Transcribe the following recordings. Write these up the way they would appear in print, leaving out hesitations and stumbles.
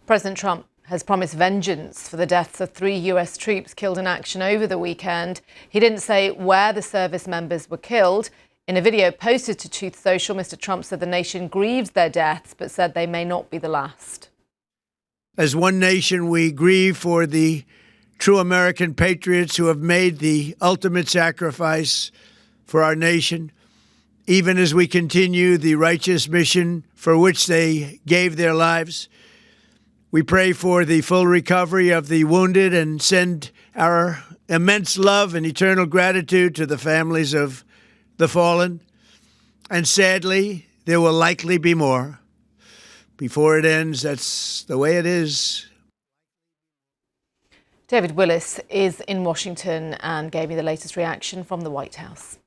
President Trump has promised vengeance for the deaths of 3 US troops killed in action over the weekend. He didn't say where the service members were killed. In a video posted to Truth Social, Mr. Trump said the nation grieves their deaths, but said they may not be the last. As one nation, we grieve for the true American patriots who have made the ultimate sacrifice for our nation, even as we continue the righteous mission for which they gave their lives. We pray for the full recovery of the wounded and send our immense love and eternal gratitude to the families of the fallen. And sadly, there will likely be more. Before it ends, that's the way it is. David Willis is in Washington and gave me the latest reaction from the White House.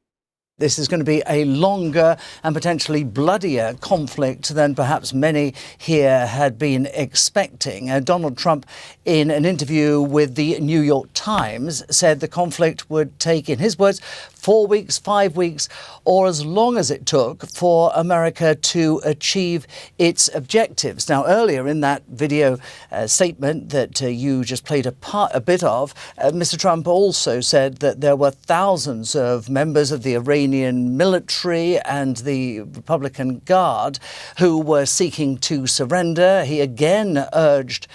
This is going to be a longer and potentially bloodier conflict than perhaps many here had been expecting. Donald Trump, in an interview with the New York Times, said the conflict would take, in his words, 4 weeks, 5 weeks, or as long as it took for America to achieve its objectives. Now, earlier in that video statement that you just played a bit of, Mr. Trump also said that there were thousands of members of the Iranian military and the Republican Guard who were seeking to surrender. He again urged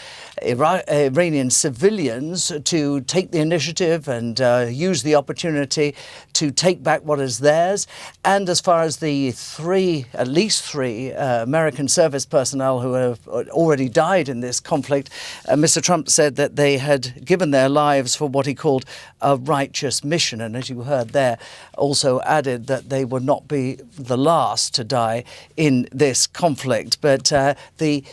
Iranian civilians to take the initiative and use the opportunity to take back what is theirs. And as far as the at least three American service personnel who have already died in this conflict, Mr. Trump said that they had given their lives for what he called a righteous mission. And as you heard there, also added that they would not be the last to die in this conflict. But the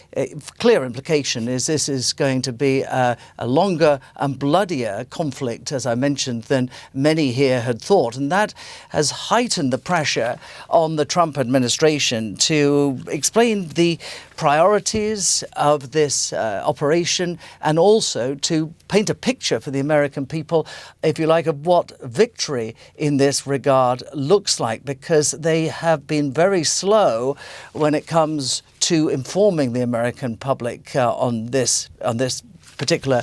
clear implication is this is going to be a longer and bloodier conflict, as I mentioned, than many here had thought. And that has heightened the pressure on the Trump administration to explain the priorities of this operation and also to paint a picture for the American people, if you like, of what victory in this regard looks like, because they have been very slow when it comes to informing the American public on this particular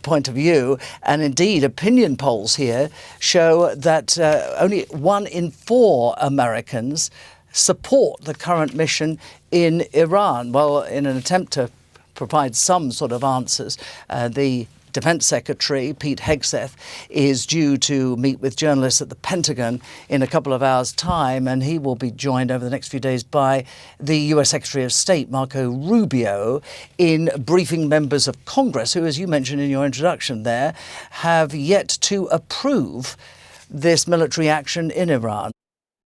point of view. And indeed, opinion polls here show that only 1 in 4 Americans support the current mission in Iran. Well, in an attempt to provide some sort of answers, the Defense Secretary, Pete Hegseth, is due to meet with journalists at the Pentagon in a couple of hours' time, and he will be joined over the next few days by the US Secretary of State, Marco Rubio, in briefing members of Congress who, as you mentioned in your introduction there, have yet to approve this military action in Iran.